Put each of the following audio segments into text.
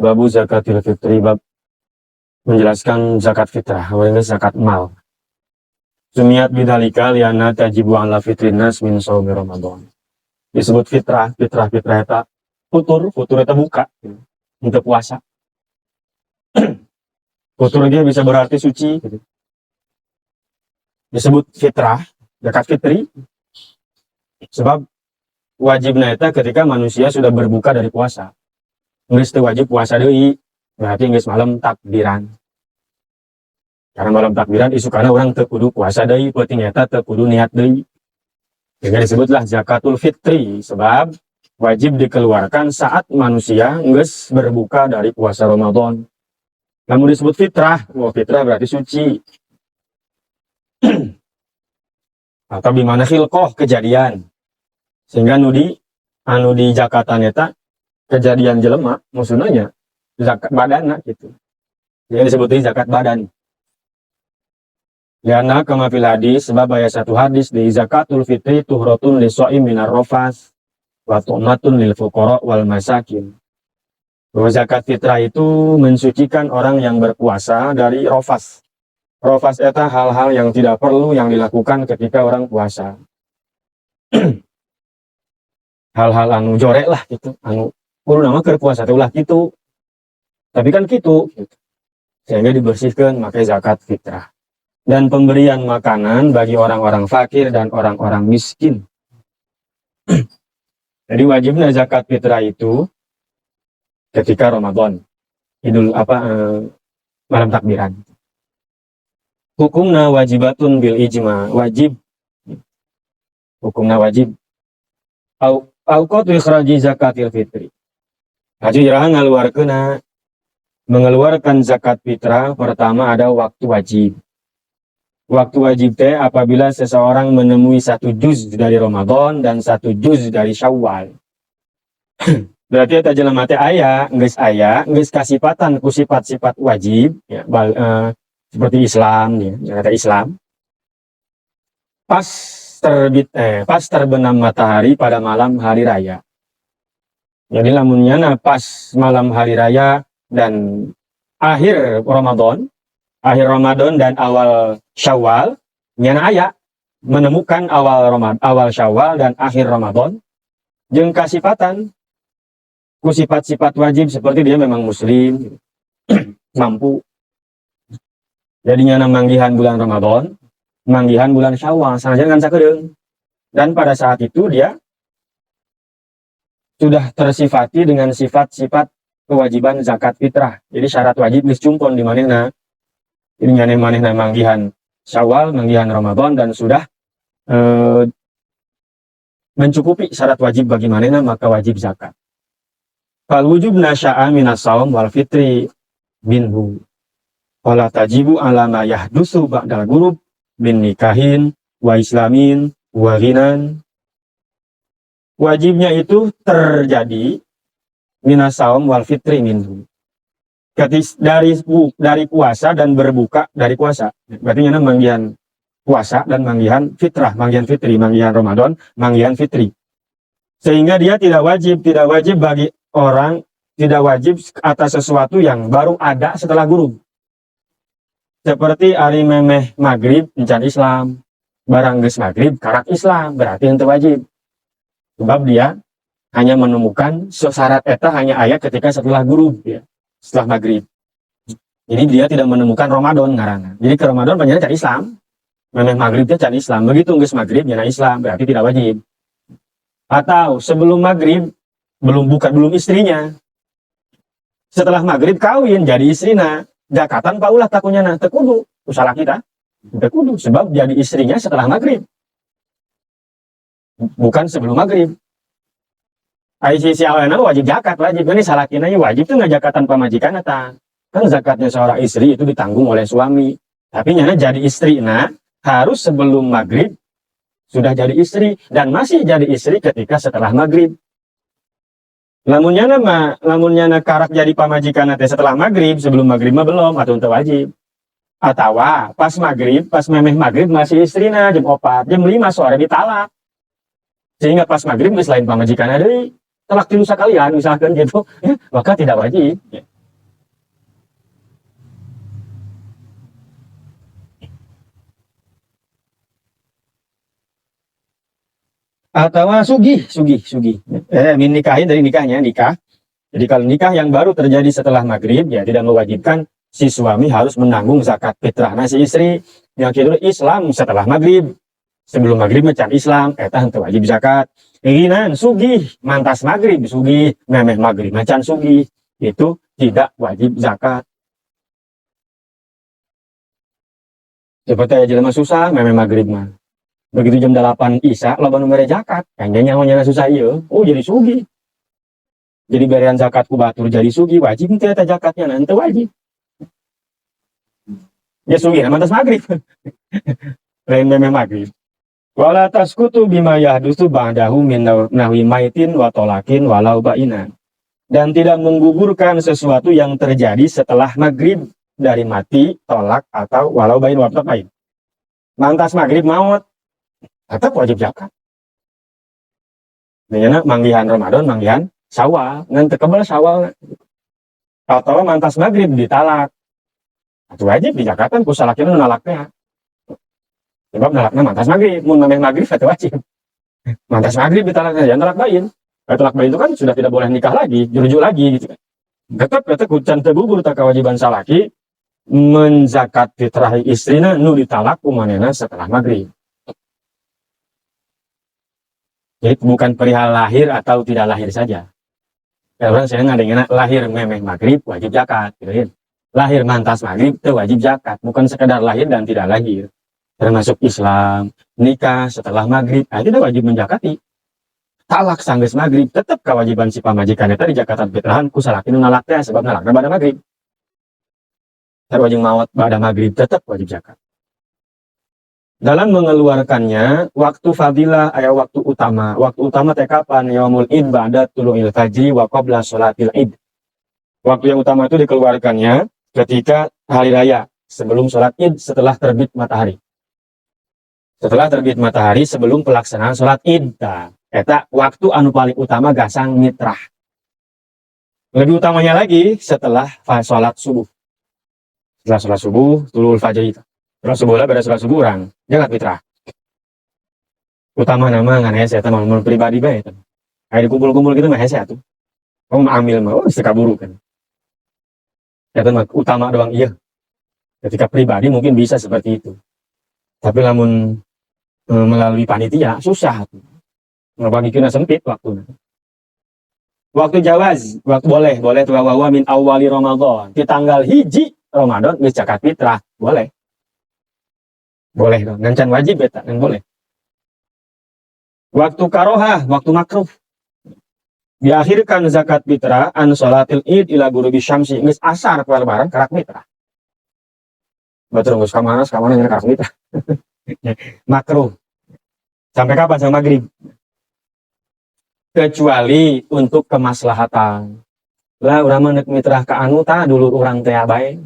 Babu zakatil fitri, bab menjelaskan zakat fitrah, awalnya zakat mal. Sumiat bidalika liana tajibu ala fitrinas min shaumi Ramadan. Disebut fitrah eta futur eta buka untuk puasa. Futur dia bisa berarti suci. Disebut fitrah, zakat fitri, sebab wajibna eta ketika manusia sudah berbuka dari puasa. Geus teu wajib puasa deui, berarti geus malam takbiran. Karena malam takbiran isukana orang teu kudu puasa deui, penting eta teu kudu niat deui. Sehingga disebutlah zakatul fitri, sebab wajib dikeluarkan saat manusia geus berbuka dari puasa Ramadan. Namun disebut fitrah, fitrah berarti suci. Atau bimana khilqoh, kejadian. Sehingga anu di zakatan eta kejadian jelema, maksudnya zakat badan gitu. Yang disebutnya zakat badan. Liana kama fil hadis, sebab aya satu hadis di zakatul fitri tuhratun lis-shaim minar rafas wa tu'matun lil fuqara wal masakin. Bahwa zakat fitrah itu mensucikan orang yang berpuasa dari rafas. Rafas eta hal-hal yang tidak perlu yang dilakukan ketika orang puasa. Hal-hal anu jorek lah gitu, anu kudu nama keur puasa teh ulah gitu. Tapi kan gitu. Sehingga dibersihkan makai zakat fitrah. Dan pemberian makanan bagi orang-orang fakir dan orang-orang miskin. Jadi wajibnya zakat fitrah itu ketika Ramadan, malam takbiran. Hukumna wajibatun bil ijma, wajib. Hukumna wajib. Auqatu ikhraji zakatil fitri. Haji iraha mengeluarkan zakat fitrah, pertama ada waktu wajib. Waktu wajib teh apabila seseorang menemui 1 juz dari Ramadan dan 1 juz dari Syawal. Berarti eta jelema teh geus kasipatan ku sifat-sifat wajib ya, seperti Islam ya, kata Islam. Pas terbenam matahari pada malam hari raya. Jadi lamunnya pas malam hari raya dan akhir Ramadan dan awal Syawal, nyana aya menemukan awal Syawal dan akhir Ramadan jeung kasifatan ku sifat-sifat wajib seperti dia memang muslim mampu. Jadi nyana manggihan bulan Ramadan, manggihan bulan Syawal, sanajan kan sakedeung. Dan pada saat itu dia sudah tersifati dengan sifat-sifat kewajiban zakat fitrah. Jadi syarat wajib geus cumpon di manehna. Jadi nyana manehna manggihan Syawal, manggihan Ramadan dan sudah mencukupi syarat wajib bagi manehna, maka wajib zakat. Fal wujubna sya'a minas shaum wal fitri minhu. Wala tajibu ala ma yahdusu ba'dal ghurub bin nikahin wa islamin wa ghinan. Wajibnya itu terjadi minas shaum wal fitri minhu. Dari puasa dan berbuka dari puasa. Berarti nyana manggihan puasa dan manggihan fitrah, manggihan fitri, manggihan Ramadan, manggihan fitri. Sehingga dia tidak wajib bagi orang, tidak wajib atas sesuatu yang baru ada setelah gurub. Seperti ari memeh maghrib encan Islam, barang geus maghrib karak Islam, berarti henteu wajib. Sebab dia hanya menemukan syarat eta hanya ayat ketika setelah gurub ya, setelah maghrib. Jadi dia tidak menemukan Ramadan ngaranna. Jadi ke Ramadan panjangnya can Islam, memeh maghrib teh can Islam. Begitu geus maghrib nyana Islam, berarti tidak wajib. Atau sebelum maghrib belum istrinya. Setelah maghrib kawin jadi istrina. Zakatan paulah takunya teu kudu usaha kita teu kudu sebab jadi istrinya setelah maghrib bukan sebelum maghrib. Ai si awalna wajib zakat, wajib ini salakina wajib tuh ngajakatan pamajikan eta kan zakatnya seorang istri itu ditanggung oleh suami, tapi nyana jadi istrina harus sebelum maghrib sudah jadi istri dan masih jadi istri ketika setelah maghrib. Lamunnya karak jadi pamajikan nanti setelah maghrib, sebelum maghrib mah belum atau untuk wajib. Atau pas memeh maghrib masih istrina jam 4, jam 5 sore ditalak. Sehingga pas maghrib selain pamajikan ada talak tilu sakalian misalkan gitu, ya, maka tidak wajib. atau sugih. Nikahin dari nikah. Jadi kalau nikah yang baru terjadi setelah maghrib, ya tidak mewajibkan si suami harus menanggung zakat fitrah si istri. Yang kedua, Islam setelah maghrib. Sebelum maghrib macan Islam, eta henteu wajib zakat. Inginan sugih, mantas maghrib sugih, memeh maghrib macan sugih, itu tidak wajib zakat. Seperti aja jelema susah, memeh maghrib mah. Begitu jam 8 Isya, loba nu mere zakat. Kayaknya nyahonya susah ieu. Oh jadi sugih. Jadi berian zakat ku batur jadi sugih, wajib teh eta zakatnya, henteu wajib. Ya sugih mantas maghrib. Lain memeh maghrib. Wala taskutu bima yahdusu ba'dahu min nahwi maitin wa tolakin walau ba'inan. Dan tidak menggugurkan sesuatu yang terjadi setelah maghrib dari mati, tolak, atau walau bain waktu bain. Mantas maghrib maut, tetap wajib zakat. Nanya manggihan Ramadan, manggihan Syawal, nanti kebal Syawal. Atau mantas maghrib ditalak, itu wajib dizakatan ku salakina nalaknya. Sebab nalaknya mantas maghrib, mun memeh maghrib itu wajib. Mantas maghrib ditalaknya, ya talak bain. Talak bain itu kan sudah tidak boleh nikah lagi, jurujuk lagi gitu kan. Tetap kucan tegugur tak kewajiban salaki menzakat fitrah istrina nu ditalak kumanena setelah maghrib. Jadi bukan perihal lahir atau tidak lahir saja. Orang saya ngadengin lahir memeh maghrib wajib zakat, gitu kan. Lahir mantas maghrib itu wajib zakat, bukan sekedar lahir dan tidak lahir. Termasuk Islam, nikah setelah maghrib, tidak wajib menjakati. Talak sanggeus maghrib, tetap kewajiban si pamajikan eta di zakatan fitrahan ku salakin nalaknya sebab nalakna pada maghrib. Wajib maut pada maghrib tetap wajib zakat. Dalam mengeluarkannya, waktu fadilah aya waktu utama. Waktu utama teh kapan? Yaumul id ba'da tulu'il fajri wa qabla sholatil id. Waktu yang utama itu dikeluarkannya ketika hari raya, sebelum sholat id, setelah terbit matahari. Setelah terbit matahari sebelum pelaksanaan sholat id. Eta waktu anu paling utama gasang mitrah. Lebih utamanya lagi setelah sholat subuh. Setelah sholat subuh, tulul fajr itu. Setelah subuh lah, pada sholat subuh orang. Jangan fitrah. Utama nama ngan hese, eta mah pribadi bae. Kayak dikumpul-kumpul gitu mah hese atuh. Kamu ambil mah, oh sekaburu kan. Eta mah utama doang iya. Ketika pribadi mungkin bisa seperti itu. Tapi lamun melalui panitia susah tuh. Ngebagikeun sempit waktu. Waktu jawaz, waktu boleh tuh wa min awali Ramadan. Di tanggal hiji Ramadan geus zakat fitrah, boleh. Boleh dong, ngan can wajib eta, ngan boleh. Waktu karohah, waktu makruh. Diakhirkan zakat fitrah an sholatil id ila gurubi syamsi, geus asar kual barang karak fitrah. Batur geus kamana karak fitrah. Makruh. Sampai kapan? Sampai maghrib. Kecuali untuk kemaslahatan. Lah urang mah neuk mitrah ka anu tah dulur urang teh bae.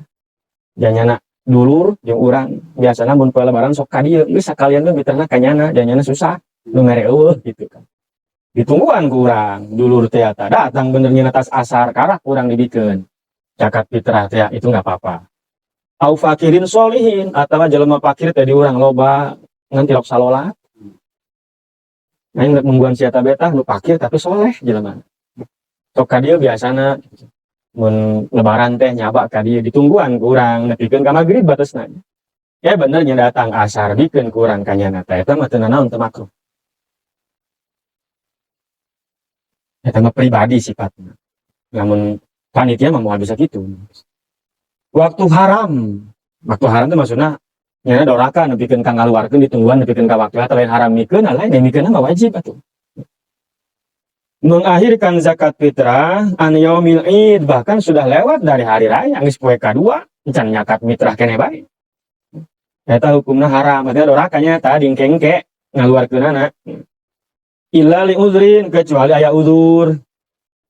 Janyana dulur jeung urang biasana mun poe lebaran sok ka dieu, geus sakalian teh mitrahna ka nyana, janyana susah nu mere eueuh gitu kan. Ditungguan ku urang, dulur teh eta datang bener nyana tas asar karak urang dibikeun. Zakat fitrah teh itu enggak apa-apa. Au fakirin sholihin atawa jelema fakir teh di urang loba ngan tilok salolat. Aing rek mungguan si eta betah nu fakir tapi soleh jelema. Sok ka dieu biasana mun lebaran teh nyaba ka dieu ditungguan ku urang nepikeun ka magrib batesna. Ya bener nya datang asar bikeun ku urang ka nyana teh eta mah teu naon teu makruh. Eta mah pribadi sifatna. Namun panitia mah moal bisa kitu. Waktu haram teh maksudna nyana doraka nepikeun ka ngaluarkeun ditungguan nepikeun ka waktu lain haram mikeun lain mikeun mah wajib atuh. Mengakhirkan zakat fitrah an yaumil id, bahkan sudah lewat dari hari raya geus poe kadua encan nyakat mitrah keneh bae. Eta hukumna haram, artinya doraka nyata dingkengke ngaluarkeunana. Illa li uzrin, kecuali aya uzur.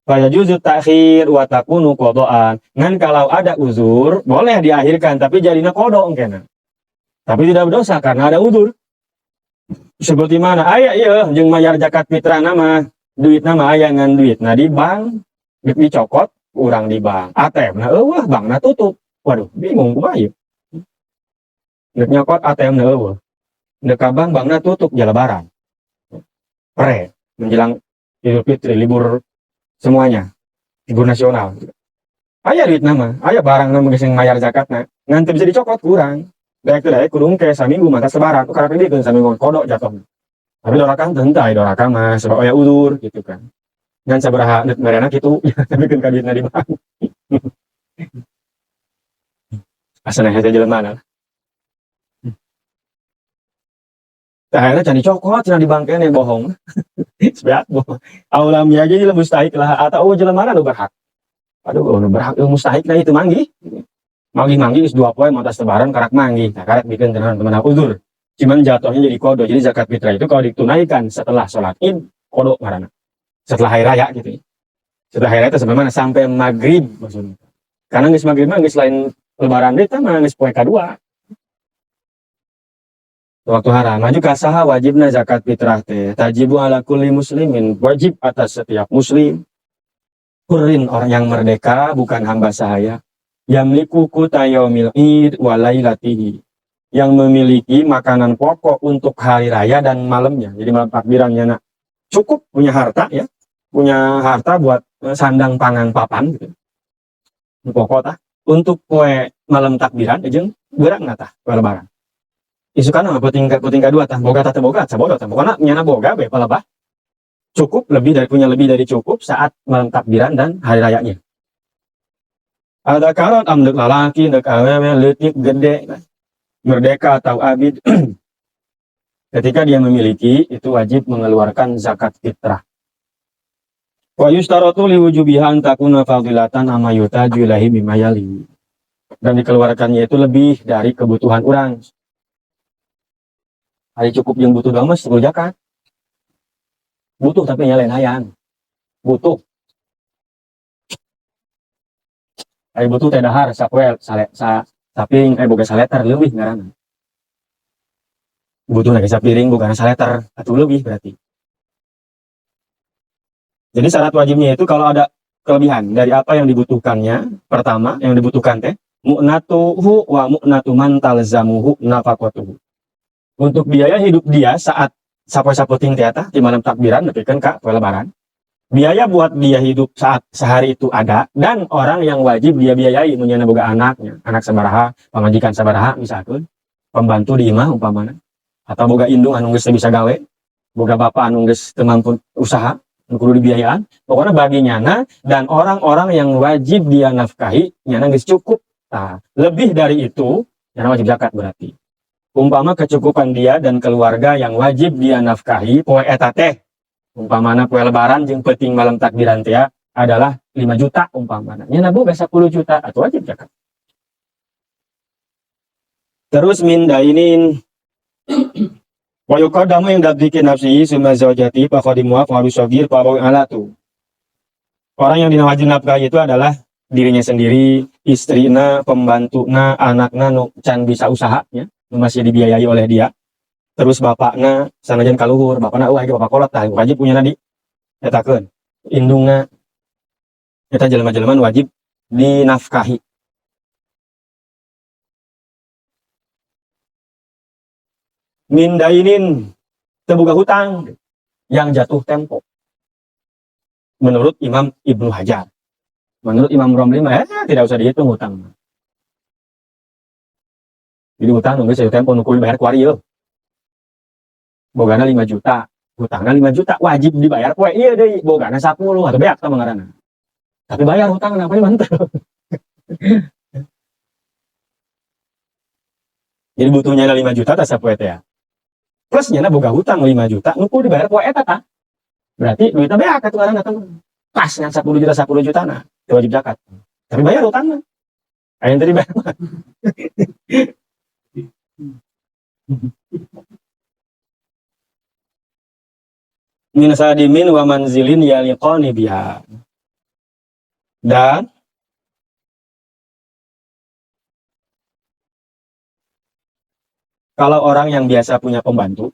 Faya juzu ta'khir wa takunu qadaan. Ngan kalau ada uzur boleh diakhirkan tapi jadinya qada engkena. Tapi tidak berdosa karena ada uzur. Seperti mana? Aya ieu jeung mayar zakat fitrah nama, duit nama aya ngan duit. Nah di bank dicokot urang di bank. ATM na eueuh bankna tutup. Waduh, bingung kumaha ieu. Dek nyokot ATM na eueuh. Dek ka bank bankna tutup ja lebaran. menjelang Idul Fitri, libur semuanya, libur nasional. Aya duit nama, aya barang nama geus mayar zakatna, ngan teu bisa dicokot kurang. Daek teu daek kudu engke saminggu mah tas lebaran, karena pidikeun saminggu kodok jatuh. Tapi dorakan teu henteu, dorakan mah sebab aya udur gitu kan. Ngan sabaraha neut merena kitu, tapi kan duitna di bank. Asana hese jelema. Akhirnya can dicokot, cenah di bank keneh bohong. Sebeat bohong. Aulam ya jadi mustahik lah atau jelema nu berhak. Aduh, nu berhak mustahik nah itu manggih. Manggih-manggih geus 2 poe montas lebaran karak manggih. Nah, karak bikin tenan-tenan udur. Cuman jatuhnya jadi kodo. Jadi zakat fitrah itu kalau ditunaikan setelah sholat Id, kodo ngaranna. Setelah hari raya gitu. Setelah hari raya itu sampai mana? Sampai maghrib maksudnya. Karena geus maghrib mah geus lain lebaran deui tah mah geus poe kadua. Waktu haram maju kasaha wajibna zakat fitrah teh tajibu ala kulli muslimin, wajib atas setiap muslim, hurrin orang yang merdeka bukan hamba sahaya, yamliku quta yaumil id wa lailatihi, yang memiliki makanan pokok untuk hari raya dan malamnya. Jadi malam takbirannya nak cukup punya harta ya, punya harta buat sandang pangan papan gitu. Pokok tah untuk kue malam takbiran jeung beurang tah kue lebaran. Isukan mah puting kadua tah boga tah teu boga sabodo tah pokona nyana boga bae palebah cukup punya lebih dari cukup saat malam takbiran dan hari rayanya. Ada karot amdek lalaki dek awewe leutik gede merdeka atau abid ketika dia memiliki itu wajib mengeluarkan zakat fitrah. Wa yustaratu liwujubihan takuna fadilatan amma yutaju ilahi mimayali, dan dikeluarkannya itu lebih dari kebutuhan orang. Hari cukup yang butuh doang mas sebelum zakat. Butuh tapi nyalain hayang. Butuh. Hari butuh teh dahar sapoe saping boga saleter leuwih ngaranna. Butuh lagi sapiring bukan saleter atau lebih berarti. Jadi syarat wajibnya itu kalau ada kelebihan dari apa yang dibutuhkannya. Pertama yang dibutuhkan teh mu'natuhu wa mu'natu man talzamuhu nafaqatuhu. Untuk biaya hidup dia saat sapoe-sapoe ting teh di malam takbiran nepikeun ka poe lebaran. Biaya buat dia hidup saat sehari itu ada, dan orang yang wajib dia biayai mun boga anaknya, anak sabaraha, pamajikan sabaraha misalkan, pembantu di imah umpamana, atau boga indung anu geus bisa gawe, boga bapak anu geus teu mampu usaha, anu kudu dibiayaan, pokoknya bagi nyana dan orang-orang yang wajib dia nafkahi nyana geus cukup. Nah, lebih dari itu nyana wajib zakat berarti. Umpama kecukupan dia dan keluarga yang wajib dia nafkahi poe eta teh umpamana poe lebaran jeung peuting malam takbiran teh adalah 5 juta umpamana nya boga 10 juta atau wajib zakat. Terus min dainin wa yuqaddamu yang bikin nafsi summa zaujati fa qadimu fa rusagir fa alatu. Orang yang dinawajib nafkahi itu adalah dirinya sendiri, istrina, pembantuna, anakna nu can bisa usahanya masih dibiayai oleh dia. Terus bapakna sanajan kaluhur, bapakna eueuh bapak kolot tah wajib punya nadi etakeun. Indungna eta jelema-jelema wajib dinafkahi. Min dainin teu boga hutang yang jatuh tempo. Menurut Imam Ibnu Hajar. Menurut Imam Romli tidak usah dihitung hutang. Jadi hutang nunggu saya tempo nukul bayar kuari yuk. Bogana 5 juta, hutangnya 5 juta wajib dibayar. Wah iya deh, bogana 10 atau beak sama ngarana. Tapi bayar hutangnya apa mantep. Jadi butuhnya 5 juta tak sapoe teh ya. Plusnya na boga hutang 5 juta, nukul dibayar poe eta tah. Berarti duitnya beak atuh ngarana teh. Pas ngan 10 juta nah, wajib zakat. Tapi bayar hutangnya. Aya tadi bayar. Min sadimin wa manzilin yaliqani biha. Dan kalau orang yang biasa punya pembantu,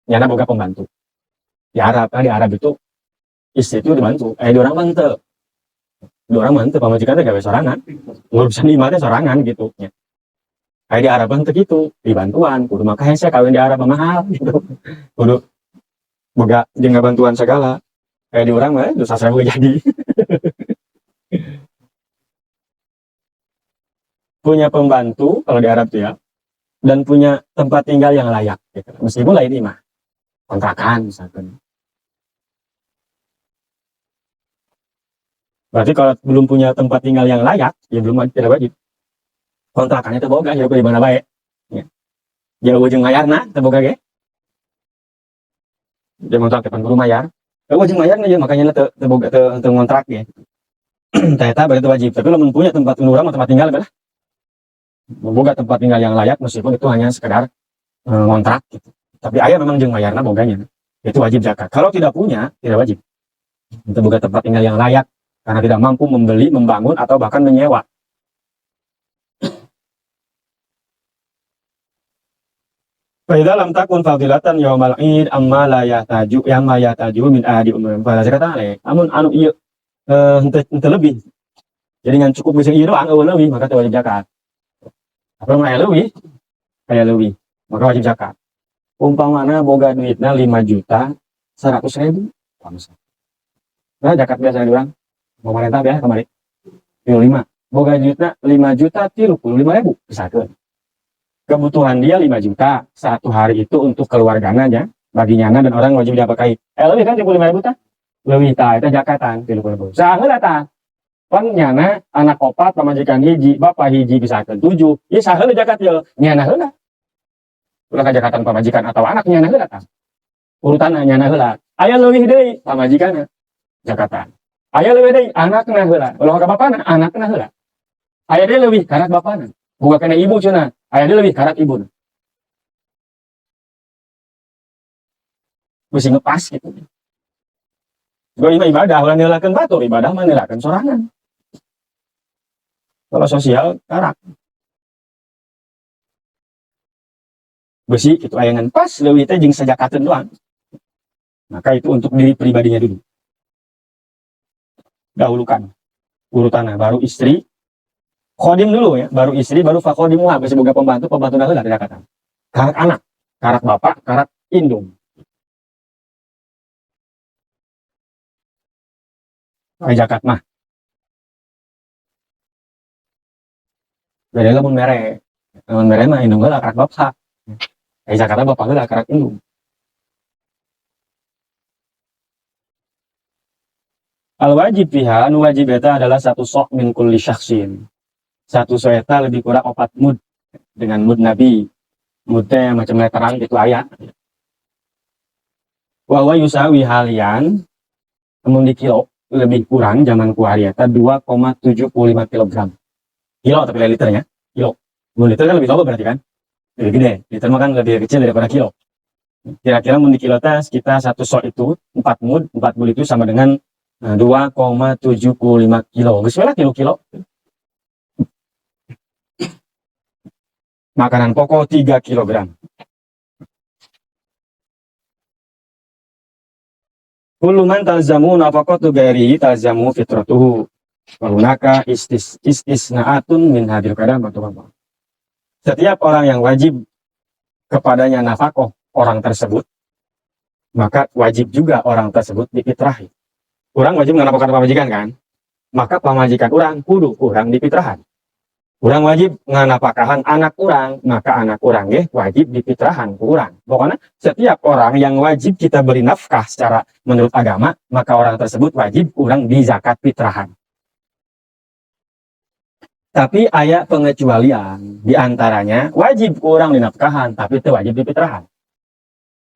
nyana boga pembantu. Di Arab itu istri itu dibantu. Di orang mantep. Di orang mantep pamajikan teh gawe sorangan. Ngurusan imah teh sorangan gitu. Di Arab teh gitu, dibantuan, kudu maka hese kawin di Arab mahal gitu. Kudu boga jeung bantuan segala kayak di orang mah dosa saya jadi. Punya pembantu kalau di Arab tuh ya, dan punya tempat tinggal yang layak gitu. Meskipun lah ini mah kontrakan misalkan. Berarti kalau belum punya tempat tinggal yang layak, ya belum, tidak wajib. Kontrakannya teu boga, hirup di mana bae. Ya. Jauh jeung mayarna teu boga ge. Dia ngontrak depan guru mayar. Jauh jeung mayarna ya makanya teu boga teu ngontrak ge. Tah eta berarti wajib. Tapi lamun punya tempat urang tempat tinggal belah. Boga tempat tinggal yang layak meskipun itu hanya sekedar ngontrak gitu. Tapi aya memang jeung mayarna boganya. Itu wajib zakat. Kalau tidak punya, tidak wajib. Itu boga tempat tinggal yang layak karena tidak mampu membeli, membangun atau bahkan menyewa. Faidha lam takun fadilatan yaumal id amma la yahtaju min ahadi umum. Pada saya kata amun anu ieu henteu lebih. Jadi ngan cukup geus ieu doang eueuh leuwih maka teu wajib zakat. Apa mah aya leuwih, maka wajib zakat. Umpamana boga duitna 5 juta 100.000. Nah, zakat biasa urang. Pemerintah biasa kemarin 5. Boga duitna 5 juta 35.000 pisakeun. Kebutuhan dia 5 juta satu hari itu untuk keluargana aja baginya dan orang wajib diapakai. Lebih kan 35.000 tah? Leuwih tah eta zakatan 30.000. Saheula tah? Pan nyana anak opat pamajikan hiji, bapak hiji pisakeun 7. Ieu saheula zakat ieu? Nyana heula. Ulah ka zakatan pamajikan atau anak nyana heula tah? Urutanna nyana heula. Aya leuwih deui pamajikanna zakatan. Aya leuwih deui anakna heula. Ulah ka bapana anakna heula. Aya deui leuwih kana bapana. Boga kana ibu cenah. Aya deui leuwih kana ibuna. Mesti ngepas gitu. Gua ibadah ulah nilalakeun batur, ibadah mah nilalakeun sorangan. Kalau sosial karak. Besi gitu ayangan pas leuwih teh jeung sajakateun doang. Maka itu untuk diri pribadinya dulu. Dahulukan urutanna baru istri, khodim dulu ya, baru istri, baru fakhodimuha, besi boga pembantu heula tidak kata. Karak anak, karak bapak, karak indung. Zakat mah. Beda lamun mere. Lamun mere mah indung heula karak bapak. Zakatna bapak heula karak indung. Al wajib fiha, anu wajib eta adalah satu sok min kulli syakhsin. Satu sok eta lebih kurang 4 mud dengan mud Nabi. Mudnya macam meteran gitu aya. Wa huwa yusawi halian namun di kilo lebih kurang zaman kuari eta 2,75 kg. Kilo tapi liternya, kilo. Mun liter kan lebih loba berarti kan? Lebih gede. Liter mah kan lebih kecil daripada kilo. Kira-kira mun di kilo teh sekitar satu sok itu 4 mud itu sama dengan 2,75 kilo. Geus lah kilo-kilo. Makanan pokok 3 kg. Kullu man talzamu nafaqatu ghairihi talzamu fitratuhu. Wa hunaka istisnaatun min hadil qadam atau. Setiap orang yang wajib kepadanya nafkah orang tersebut, maka wajib juga orang tersebut difitrahi. Orang wajib nganapakahan pamajikan kan, maka pamajikan orang kudu kurang difitrahan. Orang wajib nganapakahan anak orang, maka anak orang wajib difitrahan ku urang. Pokoknya setiap orang yang wajib kita beri nafkah secara menurut agama, maka orang tersebut wajib kurang di zakat fitrahan. Tapi aya pengecualian, diantaranya wajib kurang dinafkahan, tapi itu wajib difitrahan.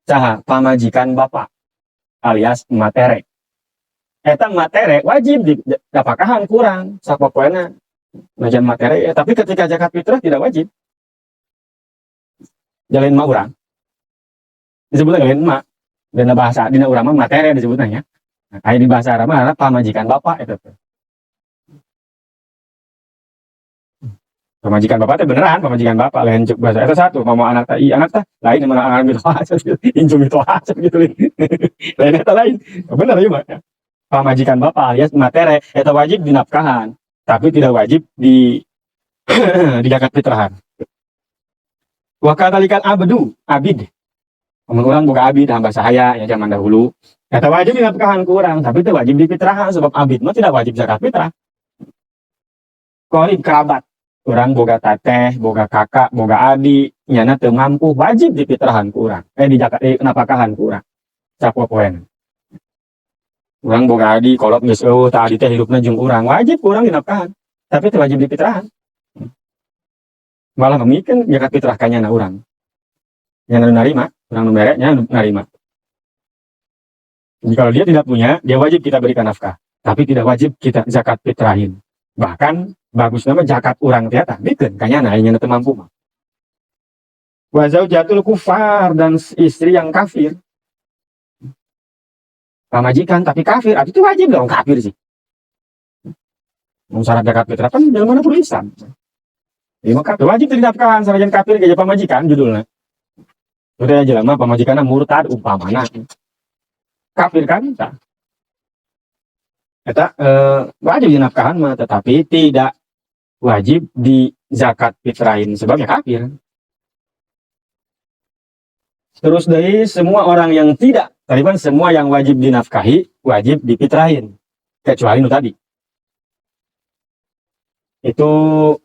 Saha pamajikan bapak alias matere. Eta materi wajib didapakahan kurang sapopoena macam materi tapi ketika zakat fitrah tidak wajib. Jalin mah urang disebutnya jalin mah dina bahasa dina urang mah materi disebutnya ya. Nah, kayak di bahasa Arab mah pamajikan bapak itu. Pamajikan bapak teh beneran pamajikan bapak lain cuk bahasa eta satu mau anak teh anak teh lain mana anak itu aja injung itu aja gitu lain eta lain bener ya mah. Pamajikan bapak alias materi eta wajib dinafkahan tapi tidak wajib di di zakat fitrahan. Wa kadzalikal abdu abid Amun urang boga abid hamba sahaya ya zaman dahulu. Eta wajib dinafkahan ku urang, tapi teu wajib difitrahan sebab abid mah tidak wajib zakat fitrah. Qarib kerabat, urang boga teteh, boga kakak, boga adik, nyana teu mampu wajib difitrahan ku urang. Nafkahan ku urang. Sapopoena. Urang boga adik kolot geus eueuh tah adik teh hidupna jeung urang, wajib urang dinafkahan, tapi teu wajib difitrahan. Malah memikeun zakat fitrah ka nyana urang. Nyana narima, urang nu mere nyana narima. Jadi kalau dia tidak punya, dia wajib kita berikan nafkah. Tapi tidak wajib kita zakat fitrahin. Bahkan, bagus nama zakat urang tiata. Bikin, kayaknya teu mampu mah. Wa zaujatul kufar, dan istri yang kafir. Pamajikan tapi kafir, itu wajib dong kafir sih. Syarat zakat fitrah kan dalam mana tulisan. Jadi maka wajib dinafkahan sanajan kafir gaya pamajikan judulnya. Udah aja lama pamajikanna murtad umpamana. Kafir kan? Eta wajib dinafkahan mah, tetapi tidak wajib di zakat fitrahin sebabnya kafir. Terus dari semua orang yang tidak, tadi kan semua yang wajib dinafkahi wajib difitrahin, kecuali nu tadi. Itu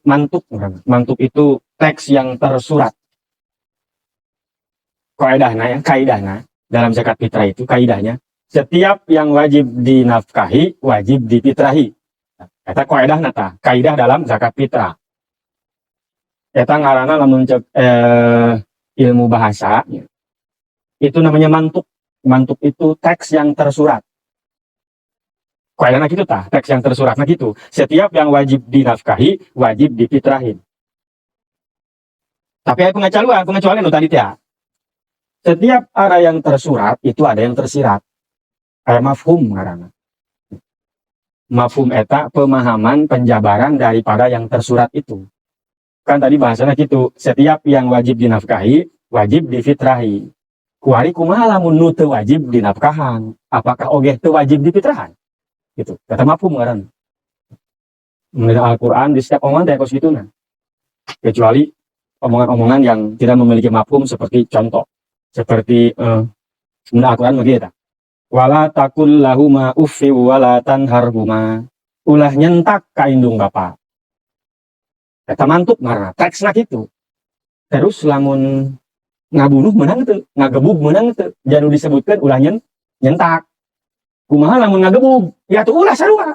mantuk, mantuk itu teks yang tersurat. Kaidahnya dalam zakat fitrah itu kaidahnya setiap yang wajib dinafkahi wajib difitrahi. Eta kaidahna tah, kaidah dalam zakat fitrah. Eta ngaranna lamun ilmu bahasa itu namanya mantuk. Mantuk itu teks yang tersurat. Kaidahna kitu tah, teks yang tersuratna gitu. Setiap yang wajib dinafkahi wajib difitrahin. Tapi ada pengecualian nu tadi teh. Setiap ada yang tersurat, itu ada yang tersirat. Kayak mafhum ngaranna. Mafhum eta pemahaman penjabaran daripada yang tersurat itu. Kan tadi bahasanya gitu, setiap yang wajib dinafkahi, wajib difitrahi. Kuari kumaha lamun nu teu wajib dinafkahan, apakah oge teu wajib difitrahan? Gitu. Kata mafhum ngaranna. Menurut Al-Qur'an di setiap omongan teh kosituna. Kecuali omongan-omongan yang tidak memiliki mafhum seperti contoh. Seperti menurut Al-Quran begitu. Wala takul lahuma uffi wala tanharhuma. Ulah nyentak ka indung bapa. Eta mantuk marah teksna kitu. Terus lamun ngabunuh menang teu, ngagebug menang teu. Janu disebutkeun ulah nyentak. Kumaha lamun ngagebug? Ya tuh ulah sarua.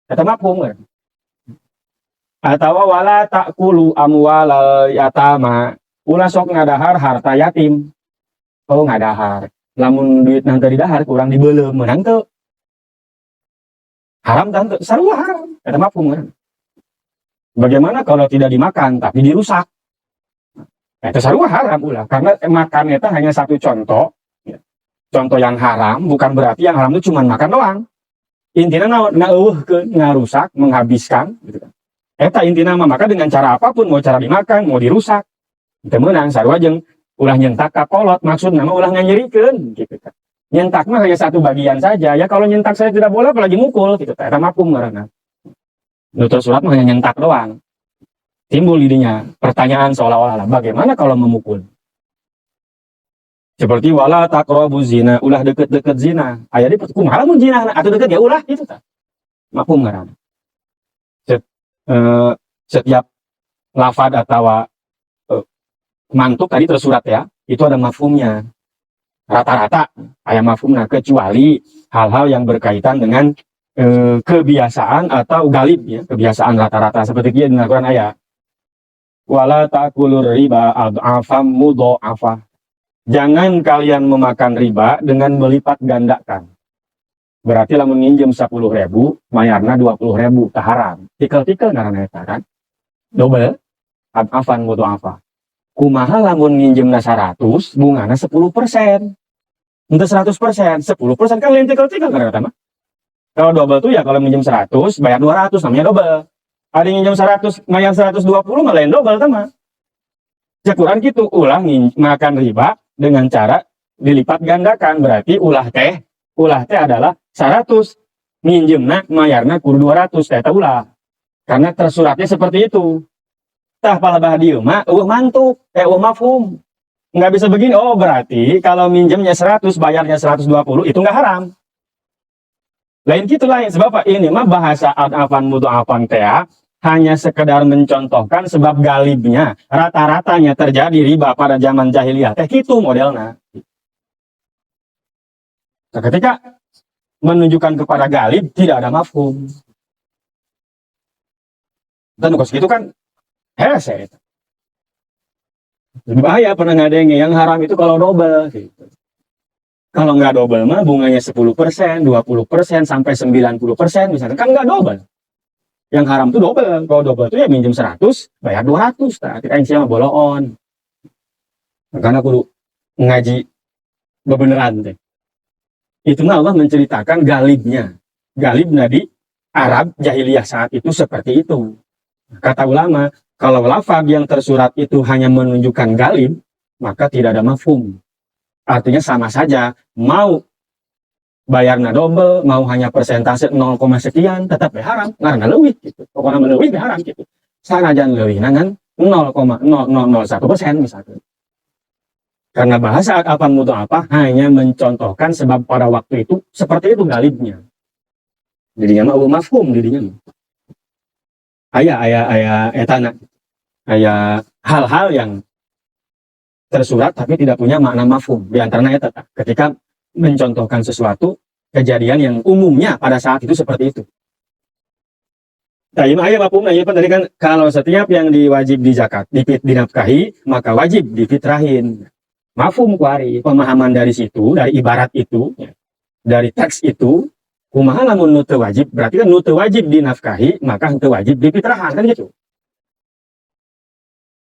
Eta mafhum. Atawa wala takulu amwalal yatama. Ulah sok ngadahar harta yatim. Oh ngadahar, lamun duit nanti didahar kurang dibelem menang tuh haram tante, sarua haram, ada mafhum kan? Bagaimana kalau tidak dimakan tapi dirusak? Itu sarua haram ulah, karena makan itu hanya satu contoh, ya. Contoh yang haram bukan berarti yang haram itu cuma makan doang. Intinya ngarusak, menghabiskan, gitu kan? Eta intinya maka dengan cara apapun, mau cara dimakan, mau dirusak, itu menang sarua jeung ulah nyentak kapolot, maksud nama ulah nganyerikeun gitu kan. Nyentak mah hanya satu bagian saja. Ya kalau nyentak saya tidak boleh apalagi mukul gitu. Eta mafhum ngaranna. Nu tersurat mah hanya nyentak doang. Timbul didinya pertanyaan seolah-olah bagaimana kalau memukul? Seperti wala taqrabu zina, ulah deket-deket zina. Aya di kumaha mun zina atuh deket ya ulah gitu tah. Mafhum ngaranna. Setiap lafaz atau mantuk tadi tersurat ya, itu ada mafhumnya. Rata-rata ayat mafhumnya, kecuali hal-hal yang berkaitan dengan kebiasaan atau galib ya, kebiasaan rata-rata seperti dia di Al-Qur'an ayat. Wala ta'kulur riba ad'afam mudha'afah. Jangan kalian memakan riba dengan melipat gandakan. Berarti lamun nginjem 10.000, mayarna 20.000, tah haram. Tikel-tikel ngaranna eta kan. Double ad'afan mudha'afah. Kumaha lamun nginjemna 100, bungana 10%. Untuk 100%, 10% kan lain tikel-tikel kan kata mah. Kalau double tuh ya kalau minjem 100, bayar 200 namanya double. Ada yang minjem 100, bayar 120 mah lain double sama. Quran gitu, ulah makan riba dengan cara dilipat gandakan. Berarti ulah teh adalah 100. Minjemna mayarna kudu 200, eta ulah. Karena tersuratnya seperti itu. Tah palebah dieu mah eueuh mantuk, eueuh mafhum. Nggak bisa begini, oh berarti kalau minjemnya 100, bayarnya 120, itu nggak haram. Lain gitu lain, sebab ini mah bahasa ad-afan mudha'afan teh hanya sekedar mencontohkan sebab galibnya, rata-ratanya terjadi riba pada zaman jahiliyah. Teh gitu modelnya. Nah, ketika menunjukkan kepada galib, tidak ada mafhum. Dan kalau segitu kan, hese. Lebih bahaya pernah ngadengnya, yang haram itu kalau double. Gitu. Kalau nggak double mah bunganya 10%, 20%, sampai 90%, misalkan kan nggak double. Yang haram itu double. Kalau double itu ya minjem 100, bayar 200. Nah, kita yang siapa boloon. Karena aku ngaji bebeneran deh. Itu Allah menceritakan galibnya. Galibnya di Arab jahiliyah saat itu seperti itu. Kata ulama, kalau lafaz yang tersurat itu hanya menunjukkan galib, maka tidak ada mafhum. Artinya sama saja, mau bayarnya double, mau hanya persentase 0, sekian, tetap haram, karena leuwih gitu. Pokoknya leuwih haram gitu. Sanajan leuwih nangan 0,0001% misalnya. Karena bahasa apa mutu apa hanya mencontohkan sebab pada waktu itu seperti itu galibnya. Jadinya mah mafhum jadinya. Aya etana. Aya hal-hal yang tersurat tapi tidak punya makna mafhum. Di antaranya eta ketika mencontohkan sesuatu kejadian yang umumnya pada saat itu seperti itu. Nah, ini ayat mafhum nah, tadi kan kalau setiap yang diwajib di zakat dinafkahi maka wajib difitrahin. Mafhum kuari pemahaman dari situ, dari ibarat itu, dari teks itu, kumaha lamun nu teu wajib, berarti kan nu teu wajib dinafkahi maka teu wajib difitrahan kan gitu.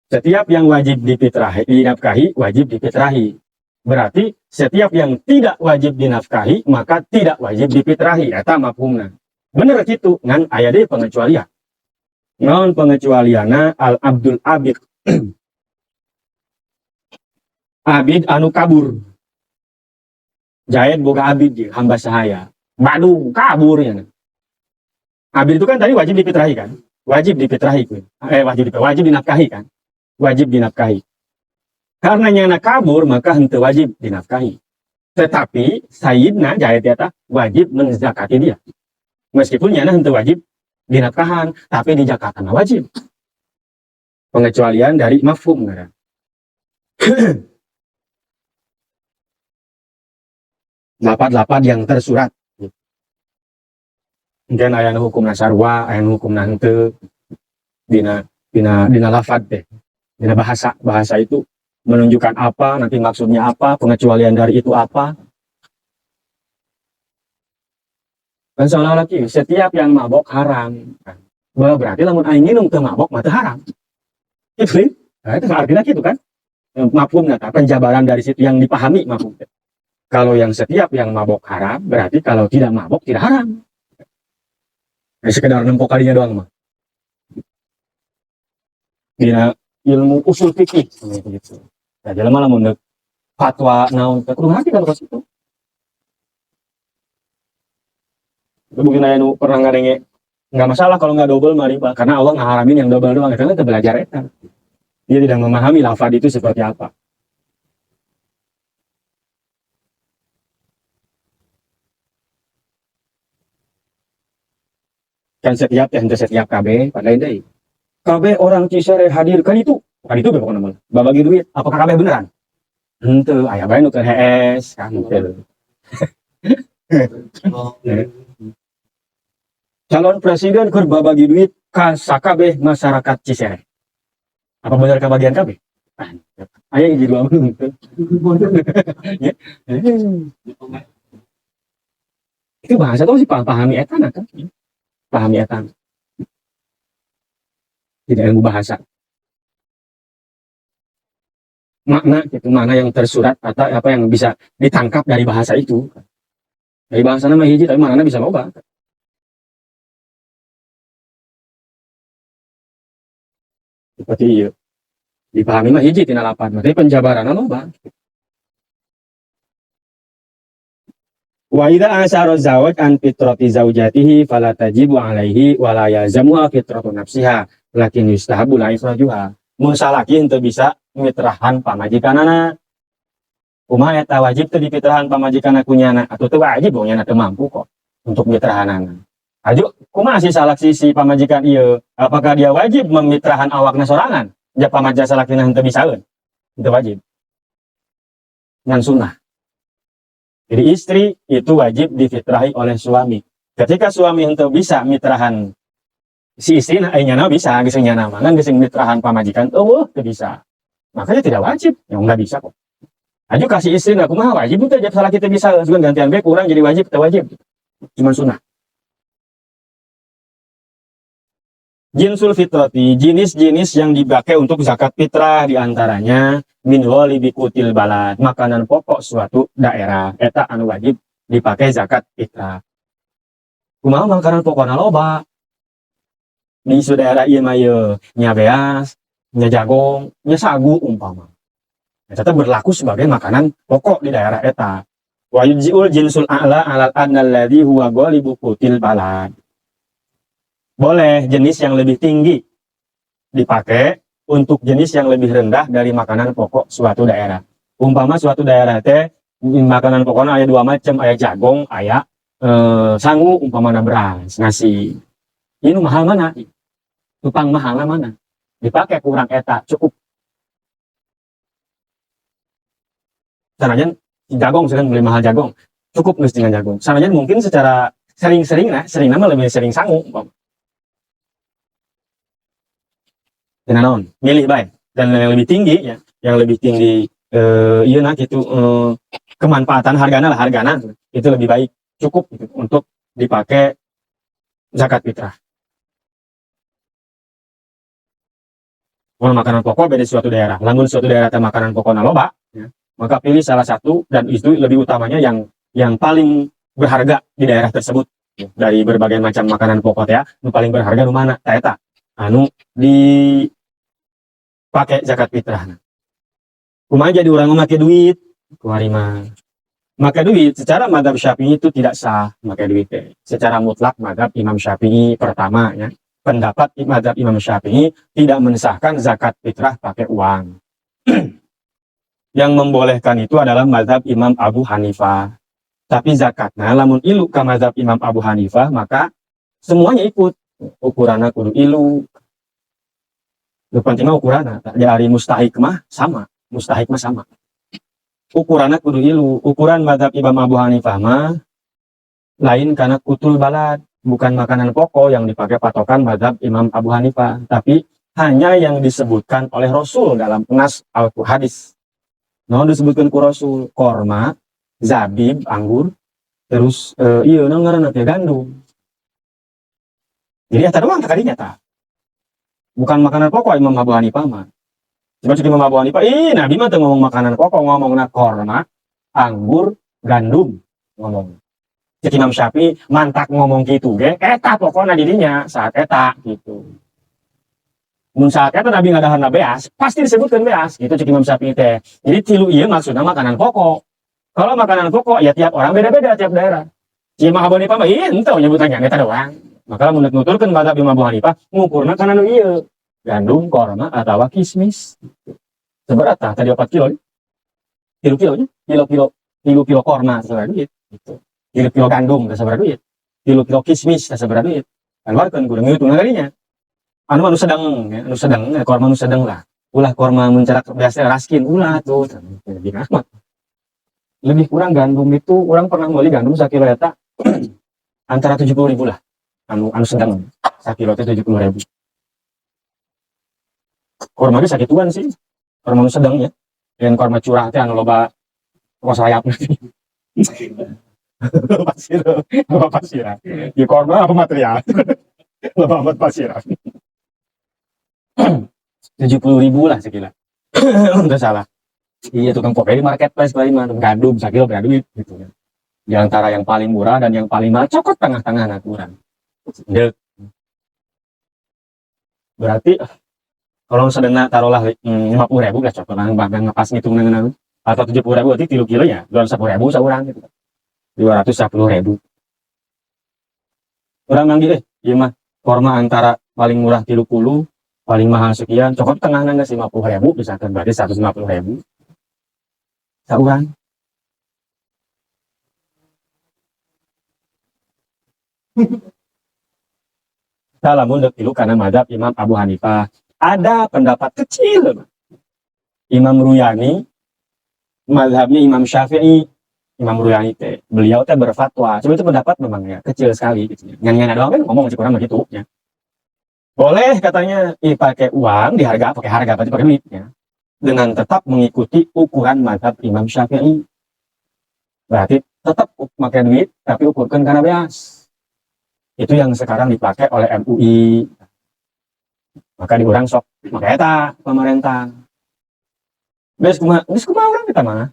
Setiap yang wajib dinafkahi, wajib difitrahi. Berarti setiap yang tidak wajib dinafkahi, maka tidak wajib difitrahi. Eta mafhumna. Bener gitu, ngan aya deui pengecualian. Naon pengecualiana al-abdul abid. Abid anu kabur. Jahit boga abid, hamba sahaya. Badung, kabur ya. Abid itu kan tadi wajib difitrahi kan? Wajib difitrahi. Wajib dinafkahi kan? Wajib dinafkahi. Karena nyana kabur, maka henteu wajib dinafkahi. Tetapi Sayyidina Jahit eta wajib menzakati dia. Meskipun nyana henteu wajib dinafkahan, tapi di zakatan wajib. Pengecualian dari mafhum. Lapat-lapat yang tersurat. Mungkin aya hukum nasarwa, aya hukum henteu dina lafad teh. Dina bahasa itu menunjukkan apa, nanti maksudnya apa, pengecualian dari itu apa. Dan seolah-olah setiap yang mabok haram. Berarti lamun aing minum teu mabok mah teu haram. Itu artinya gitu kan. Mafhumnya penjabaran dari situ yang dipahami mafhum. Kalau yang setiap yang mabok haram, berarti kalau tidak mabok tidak haram. Sekedar nempok kalinya doang mah. Dina ilmu usul fikih gitu. Ya jalan malah mun fatwa naon teh kudu hati kalau ke situ. Mungkin aya nu pernah ngadenge enggak masalah kalau enggak double mah riba karena Allah ngaharamin yang double doang karena teu belajar eta. Dia tidak memahami lafaz itu seperti apa. Kan setiap KB pada deui. KB orang Cisere hadir kan itu pokoknya mah. Babagi duit, apakah KB beneran? Henteu, aya bae nu teu HS kan henteu. Calon presiden keur babagi duit ka sakabeh masyarakat Cisere. Apa benar kebagian KB? Aya hiji dua henteu. Itu bahasa tuh sih pahami eta kan. Pahami eta. Tidak ilmu bahasa. Makna gitu, mana yang tersurat atau apa yang bisa ditangkap dari bahasa itu. Dari bahasa nama hiji tapi maknanya bisa loba. Seperti itu. Dipahami mah hiji tina lapan, berarti penjabaranna loba. Wa idza asyara zawaj an fitrati zaujatihi fala tajibu alaihi wala yazamu fitratu nafsiha lakin yustahabu la ifrajuha. Mun salaki henteu bisa mitrahan pamajikanana. Kumaha eta wajib teu dipitrahan pamajikanna kunyana atau teu wajib wong nyana teu mampu kok untuk mitrahanana. Aju kumaha sih salak si pamajikan ieu? Apakah dia wajib memitrahan awakna sorangan? Ja pamaja salakina henteu bisaeun. Henteu wajib. Ngan sunnah. Jadi istri itu wajib difitrahi oleh suami. Ketika suami henteu bisa mitrahan si istri nyana bisa geus nyana mangan geus mitrahan pamajikan teu bisa. Makanya tidak wajib, yang enggak bisa kok. Aju kasih istri nggak kumaha wajib itu aja salah kita bisa juga gantian baik kurang jadi wajib kita wajib cuma sunnah. Jinsul fitrati, jenis-jenis yang dipakai untuk zakat fitrah diantaranya min ghalibi qutil balad, makanan pokok suatu daerah eta anu wajib dipakai zakat fitrah. Kumaha makanan pokokna loba di su daerah ieu mah ieu nya beas, nya jagong, nya sagu umpama. Tetap berlaku sebagai makanan pokok di daerah eta. Wa yujzi'ul jinsul a'la 'alal annalladzi huwa ghalibu qutil balad. Boleh jenis yang lebih tinggi dipakai untuk jenis yang lebih rendah dari makanan pokok suatu daerah. Umpama suatu daerah teh makanan pokoknya aya dua macam, aya jagong, aya sangu, umpama beras, nasi. Ini mahal mana? Tupang mahal mana? Dipakai kurang eta cukup. Sanajan jagong sedang beli mahal jagong cukup nges dengan jagung. Sanajan mungkin secara sering nama lebih sering sangu. Dengan naon milih baik dan yang lebih tinggi ya, yang lebih tinggi iya nah gitu kemanfaatan hargana itu lebih baik cukup gitu, untuk dipakai zakat fitrah. Kalau makanan pokok beda suatu daerah, lamun suatu daerah teh makanan pokokna loba ya, maka pilih salah satu dan itu lebih utamanya yang paling berharga di daerah tersebut dari berbagai macam makanan pokok ya, nu paling berharga nu mana? Eta anu dipakai zakat fitrah. Kumaha jadi urang make duit kuari mah make duit secara mazhab Syafi'i itu tidak sah make duit teh. Secara mutlak mazhab Imam Syafi'i pertama ya, pendapat mazhab Imam Syafi'i tidak mensahkan zakat fitrah pakai uang. Yang membolehkan itu adalah mazhab Imam Abu Hanifah. Tapi zakatnya lamun ilu ke mazhab Imam Abu Hanifah maka semuanya ikut. Ukurannya kudu ilu. Lu pentingnya ukurannya. Dari mustahik mah sama. Mustahik mah sama. Ukurannya kudu ilu. Ukuran mazhab Imam Abu Hanifah mah lain karena kutul balad. Bukan makanan pokok yang dipakai patokan mazhab Imam Abu Hanifah. Tapi hanya yang disebutkan oleh Rasul dalam nas al-hadis. Nah, disebutkan ku Rasul, korma, zabib, anggur, terus iya ngaranna teh gandum. Jadi eta doang tadinya ta. Bukan makanan pokok Imam Abu Hanifah mah. Coba cek Imam Abu Hanifah, Nabi mah teu ngomong makanan pokok, ngomongna korma, anggur, gandum ngomong. Cek Imam Syafi'i mantak ngomong gitu ge, eta pokokna dirinya saat eta gitu. Mun saat eta Nabi ngadahanna beas, pasti disebutkan beas, gitu cek Imam Syafi'i teh. Jadi tilu ieu maksudna makanan pokok. Kalau makanan pokok ya tiap orang beda-beda tiap daerah. Si Imam Abu Hanifah mah henteu nyebutannya eta doang. Maka mun nuturkeun mazhab Imam Abu Hanifah ngukurna kana nu ieu. Gandum, korma atawa kismis. Seberapa tadi 4 kilo. Kilo korma sabaraha duit gitu. Kilo gandum sabaraha duit. Kilo kismis sabaraha duit. Keluarkeun kudu ngitung ngalinya. Anu sedang korma anu sedang lah. Ulah korma mencerak biasa raskin ulah tuh lebih amat. Lebih kurang gandum itu orang pernah beli gandum 1 kilo eta antara 70.000 lah. Anu sedang 1 kilo teh 70.000. Korma ge sakituan sih. Korma anu sedang ya. Yang korma curah teh anu loba sayap nanti. Pasir. Ya korma apa material? Loba amat pasir. 70.000 lah sekila. Udah salah. Iya tukang pokok di marketplace paling mah gandum 1 kilo berapa duit gitu ya. Di antara yang paling murah dan yang paling mahal cokot tengah-tengah aturan. Berarti kalau sedang taruhlah 50.000 lah cokot bahkan ngepas ngitung dengan atau 70.000 berarti 3 kilo ya 210.000 seorang gitu. 210.000. Orang manggil iya mah korma antara paling murah 30 paling mahal sekian, cokot tengah nangga 50.000 misalkan, berarti 150.000 sauran. Salamun dek tilu karena madhab Imam Abu Hanifah. Ada pendapat kecil Imam Ruyani, madhabnya Imam Syafi'i. Imam Ruyani teh, beliau teh berfatwa. Cuma itu pendapat memang ya kecil sekali. Gitu. Nyanyian doang kan ngomong masih kurang begitu. Ya. Boleh katanya pakai uang, diharga pakai harga, berarti pakai duit. Ya. Dengan tetap mengikuti ukuran madhab Imam Syafi'i. Berarti tetap pakai duit, tapi ukurkan karena beas. Itu yang sekarang dipakai oleh MUI. Maka diurang sok, makanya tak pemerintah. Bes kuma orang kita mah.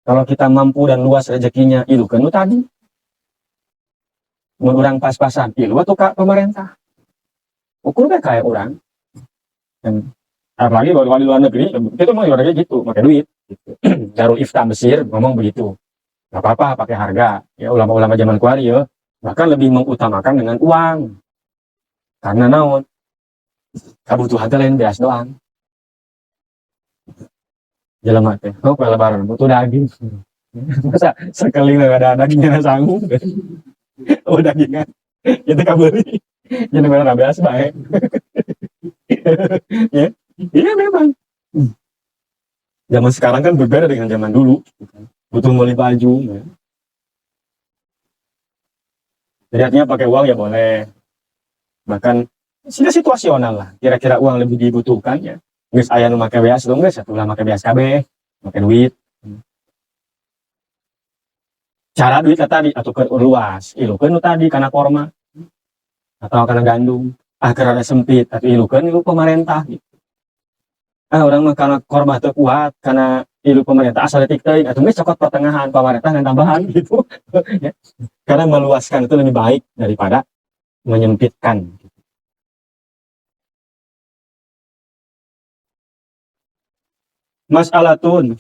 Kalau kita mampu dan luas rezekinya, ilu kan tadi. Mun orang pas-pasan, ilu atau kak pemerintah. Ukur kayak orang. Dan apalagi kalau di luar negeri, itu mah luar negeri gitu, pakai duit. Gitu. Darul Ifta Mesir ngomong begitu. Gak apa-apa pakai harga. Ya ulama-ulama zaman kuari ya, bahkan lebih mengutamakan dengan uang. Karena naon? Kebutuhan lain beas doang. Jelema teh, kue lebaran butuh daging. Masa sekali nggak ada dagingnya sanggup. Oh dagingan, kita kabeli. Jadi benar beas baik. Ya, iya memang. Zaman sekarang kan berbeda dengan zaman dulu. Butuh beli baju. Ya. Jadi artinya pakai uang ya boleh. Bahkan sudah situasional lah. Kira-kira uang lebih dibutuhkan ya. Nggak ayah nu make beas dong guys, satu lah make beas KB, make duit. Cara duit tadi atau ke luas, ilukan tadi karena korma atau karena gandum, karena sempit, tapi ilukan ilu pemerintah. Gitu. Orang mah karena korma tuh kuat, karena ilu pemerintah asal detik atau nggak cokot pertengahan pemerintah dan tambahan gitu. Karena meluaskan itu lebih baik daripada menyempitkan. Mas'alatun,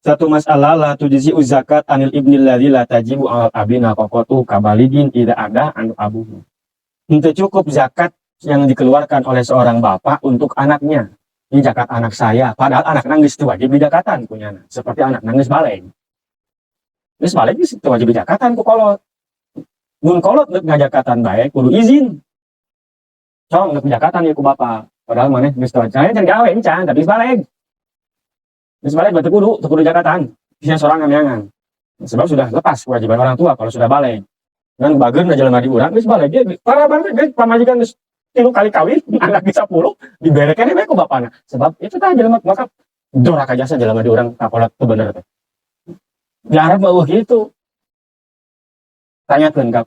satu masalah la tujzi zakat anil ibnil ladzi la tajibu al abina nafaqatu kabaligin tidak ada anu abuhu. Itu cukup zakat yang dikeluarkan oleh seorang bapak untuk anaknya. Ini zakat anak saya, padahal anak nangis itu wajib zakatan punya. Seperti anak nangis balik. Nangis balik itu wajib zakatan ku kolot. Mun kolot nggak zakatan baik, kudu izin. Cong nggak zakatan ya ku bapak. Padahal mana geus teu saya jangan gawe encan, tapi balik. Balik berarti kudu zakatan. Bisa seorang ngamyangan. Sebab sudah lepas kewajiban orang tua kalau sudah balik. Dan bageun jelema di urang geus balik. Dia para balik pamajikan geus 3 kali kawin, anak geus 10 diberekeun we ku bapana. Sebab itu tah jelema maka doraka jasa jelema di urang kapolat teu bener teh. Di Arab mah gitu. Tanyakeun ka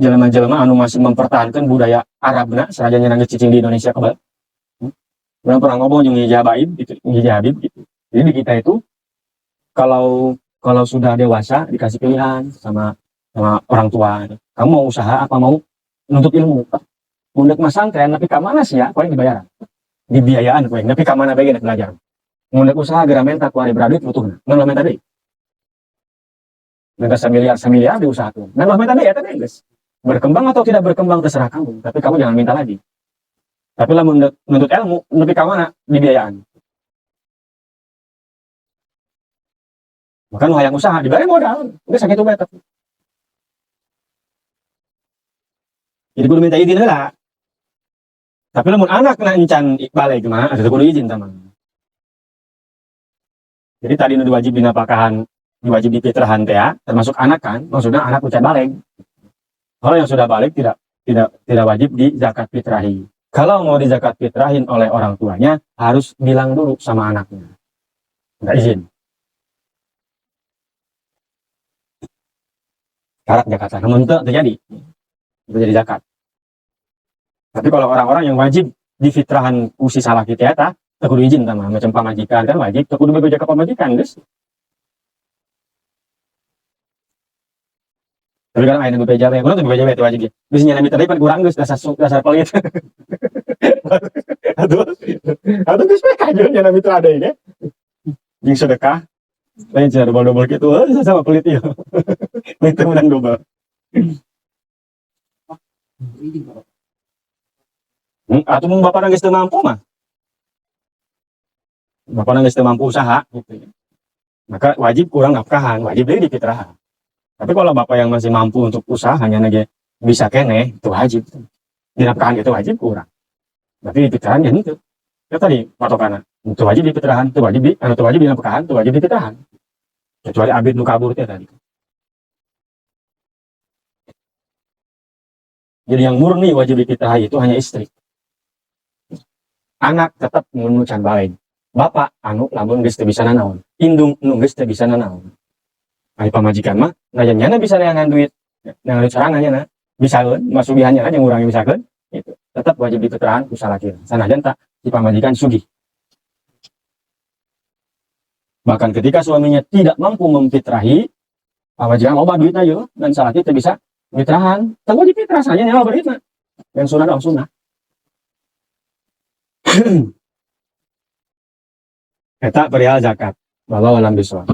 jelema-jelema anu masih mempertahankan budaya Arabna sarajana nangis cicing di Indonesia kebal. Orang pernah ngomong jeung Hijabaib gitu, Hijabib gitu. Jadi di kita itu kalau sudah dewasa dikasih pilihan sama orang tua. Kamu mau usaha apa mau nuntut ilmu? Mundak masangkren tapi ka mana sih ya? Koe dibayar. Dibiayaan koe, tapi ka mana bae belajar. Mundak usaha geura menta ku ari beradit butuhna. Ngan menta deui. Menta samiliar diusahakeun. Ngan menta deui eta geus. Berkembang atau tidak berkembang terserah kamu, tapi kamu jangan minta lagi. Tapi lah menuntut ilmu, lebih ke mana? Dibiayaan. Bahkan hayang usaha, dibayar modal. Enggak sakit obat. Jadi kudu minta izin lah. Tapi lamun anak na encan balik mah, ada kudu izin teman. Jadi tadi nu diwajib dinapakahan, diwajib dipitrahan teh, termasuk anak kan, maksudnya anak ucap balik. Kalau yang sudah balik tidak wajib di zakat fitrahi. Kalau mau dizakat fitrahin oleh orang tuanya, harus bilang dulu sama anaknya. Nggak izin. Syarat zakatan. Namun itu terjadi. Itu jadi zakat. Tapi kalau orang-orang yang wajib di fitrahan usi salah kita ya, kudu izin sama macam pamajikan kan wajib, kudu bebeja ke pamajikan, guys. Tapi kan ayah bebeja we, kudu bebeja we wajib. Geus nyana mitra pan kurang geus dasar pelit. Aduh geus we kajian nyana mitra deui ge. Jeung sedekah lain cara double gitu, sama pelit ieu. Itu menang double. Atau bapak nangis teu mampu mah, bapak nangis teu mampu usaha gitu. Maka wajib kurang nafkahan, wajib deui dipitrahan. Tapi kalau bapak yang masih mampu untuk usahanya nage bisa kene, itu wajib. Dinafkahan itu wajib kurang. Berarti dipitrahan ya itu. Ya tadi patokanna. Itu wajib dipitrahan, itu wajib itu wajib dinafkahan, itu wajib dipitrahan. Kecuali abid nu kabur teh tadi. Jadi yang murni wajib dipitrahi itu hanya istri. Anak tetap mun can balain. Bapak anu lamun geus teu bisa nanaon. Indung nu geus teu bisa nanaon. Ai pamajikan mah ngajanyana bisa neangan duit. Neangan duit sarangannya na. Bisaeun masugihannya aja ngurangi misalkan itu. Tetap wajib dipitrahan ku salakina. Sanajan tak si pamajikan sugih. Bahkan ketika suaminya tidak mampu memfitrahi, pamajikan loba duitna yeuh dan salaki teu bisa mitrahan, teu wajib fitrah saja nya loba duitna. Yang sunah dong sunah. Eta perihal zakat. Wallahu a'lam bishawab.